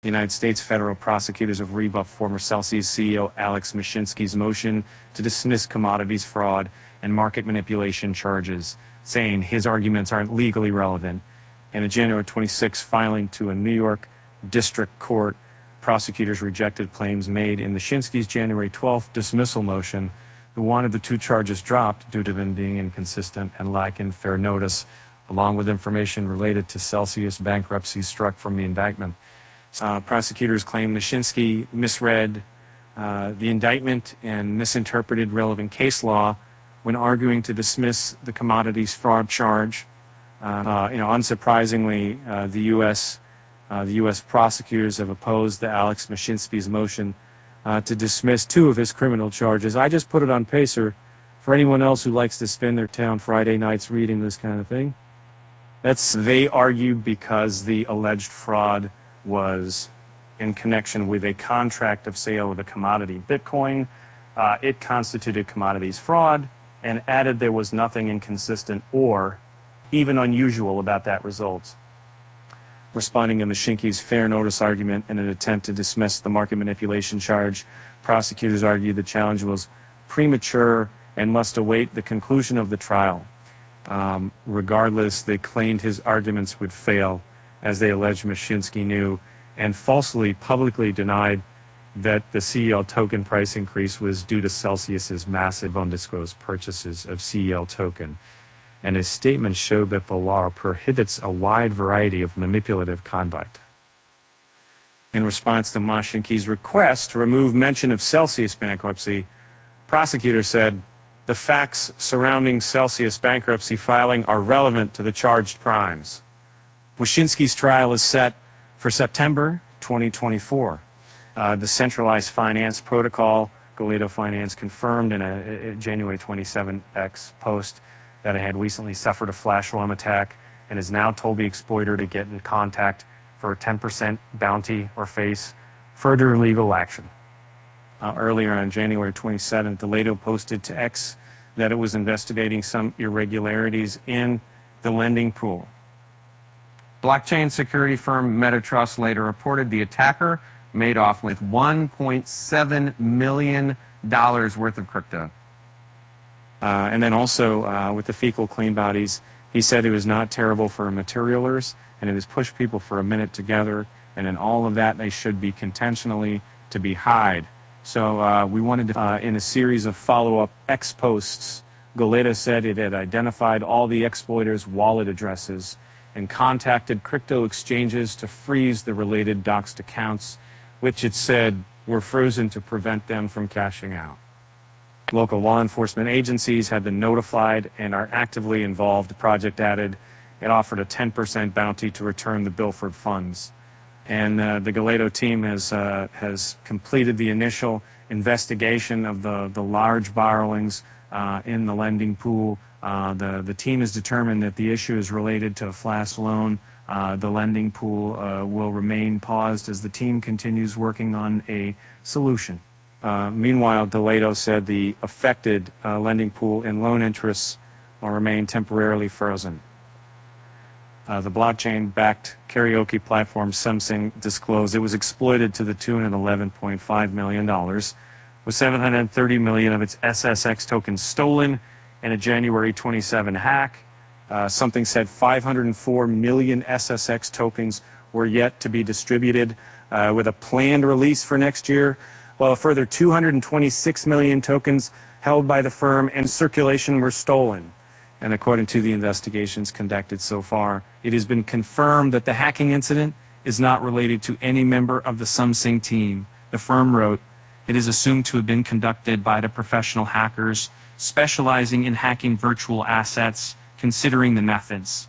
The United States federal prosecutors have rebuffed former Celsius CEO Alex Mashinsky's motion to dismiss commodities fraud and market manipulation charges, saying his arguments aren't legally relevant. In a January 26 filing to a New York district court, prosecutors rejected claims made in Mashinsky's January 12 dismissal motion, who wanted the two charges dropped due to them being inconsistent and lacking fair notice, along with information related to Celsius bankruptcy struck from the indictment. Prosecutors claim Mashinsky misread the indictment and misinterpreted relevant case law when arguing to dismiss the commodities fraud charge. Unsurprisingly, the U.S. prosecutors have opposed the Alex Mashinsky's motion to dismiss two of his criminal charges. I just put it on Pacer for anyone else who likes to spend their town Friday nights reading this kind of thing. They argued because the alleged fraud was in connection with a contract of sale of a commodity, Bitcoin. It constituted commodities fraud, and added there was nothing inconsistent or even unusual about that result. Responding to Mashinsky's fair notice argument in an attempt to dismiss the market manipulation charge, prosecutors argued the challenge was premature and must await the conclusion of the trial. Regardless, they claimed his arguments would fail, as they alleged Mashinsky knew, and falsely publicly denied that the CEL token price increase was due to Celsius's massive undisclosed purchases of CEL token. And his statement showed that the law prohibits a wide variety of manipulative conduct. In response to Mashinsky's request to remove mention of Celsius bankruptcy, prosecutors said the facts surrounding Celsius bankruptcy filing are relevant to the charged crimes. Mashinsky's trial is set for September 2024. The centralized finance protocol, Galeto Finance, confirmed in a January 27 X post that it had recently suffered a flash alarm attack and has now told the exploiter to get in contact for a 10% bounty or face further legal action. Earlier on January 27th, Galeto posted to X that it was investigating some irregularities in the lending pool. Blockchain security firm MetaTrust later reported the attacker made off with $1.7 million worth of crypto. And then also with the fecal clean bodies, he said it was not terrible for materialers, and it has pushed people for a minute together, and in all of that they should be contentionally to be hide. So we wanted to, in a series of follow-up X posts, Galeto said it had identified all the exploiters' wallet addresses and contacted crypto exchanges to freeze the related doxed accounts, which it said were frozen to prevent them from cashing out. Local law enforcement agencies have been notified and are actively involved. The project added it offered a 10% bounty to return the Bilford funds. And the Galeto team has completed the initial investigation of the large borrowings in the lending pool. The team has determined that the issue is related to a flash loan. The lending pool will remain paused as the team continues working on a solution. Meanwhile, Galeto said the affected lending pool and loan interests will remain temporarily frozen. The blockchain-backed karaoke platform Samsung disclosed it was exploited to the tune of $11.5 million, with $730 million of its SSX tokens stolen in a January 27 hack. Something said 504 million SSX tokens were yet to be distributed, with a planned release for next year, while a further 226 million tokens held by the firm in circulation were stolen. And according to the investigations conducted so far, it has been confirmed that the hacking incident is not related to any member of the Samsung team. The firm wrote, it is assumed to have been conducted by the professional hackers specializing in hacking virtual assets, considering the methods.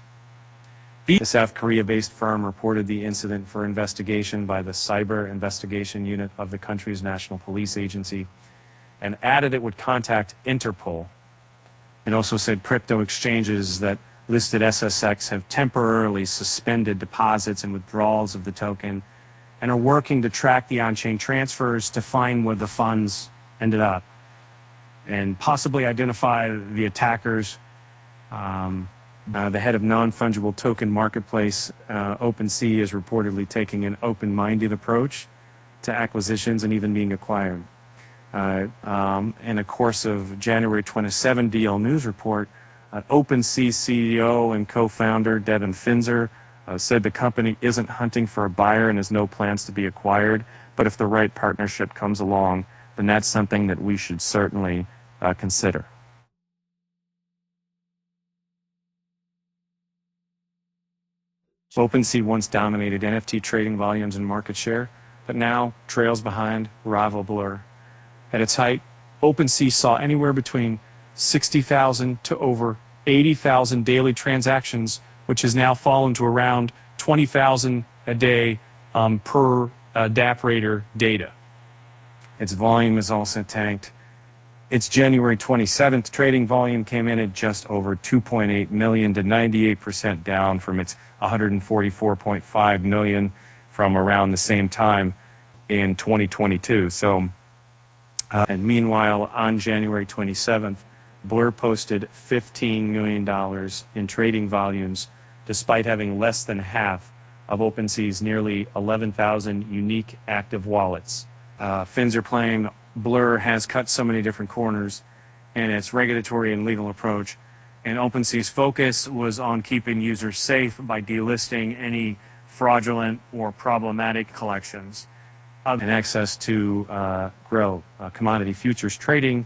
The South Korea-based firm reported the incident for investigation by the Cyber Investigation Unit of the country's National Police Agency and added it would contact Interpol. It also said crypto exchanges that listed SSX have temporarily suspended deposits and withdrawals of the token and are working to track the on-chain transfers to find where the funds ended up and possibly identify the attackers The head of non-fungible token marketplace, OpenSea, is reportedly taking an open-minded approach to acquisitions and even being acquired. In the course of January 27 DL News report, OpenSea CEO and co-founder Devin Finzer said the company isn't hunting for a buyer and has no plans to be acquired, but if the right partnership comes along, then that's something that we should certainly consider. OpenSea once dominated NFT trading volumes and market share, but now trails behind rival Blur. At its height, OpenSea saw anywhere between 60,000 to over 80,000 daily transactions, which has now fallen to around 20,000 a day per DappRadar data. Its volume has also tanked. Its January 27th trading volume came in at just over 2.8 million, to 98% down from its 144.5 million from around the same time in 2022. And meanwhile, on January 27th, Blur posted $15 million in trading volumes, despite having less than half of OpenSea's nearly 11,000 unique active wallets. Finzer claimed Blur has cut so many different corners in its regulatory and legal approach, and OpenSea's focus was on keeping users safe by delisting any fraudulent or problematic collections. And access to grow. Commodity Futures Trading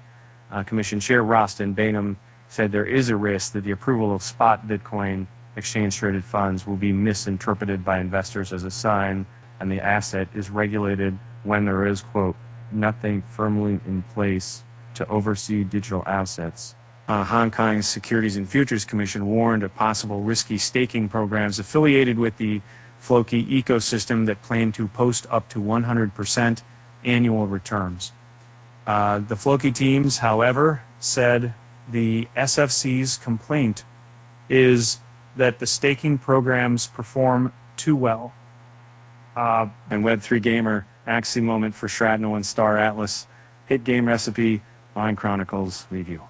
Commission Chair Rostin Bainum said there is a risk that the approval of spot Bitcoin exchange-traded funds will be misinterpreted by investors as a sign, and the asset is regulated when there is, quote, nothing firmly in place to oversee digital assets. Hong Kong's Securities and Futures Commission warned of possible risky staking programs affiliated with the Floki ecosystem that claim to post up to 100% annual returns. The Floki teams, however, said the SFC's complaint is that the staking programs perform too well. And Web3 Gamer, Axie moment for Shrapnel and Star Atlas, hit game recipe, Line Chronicles review.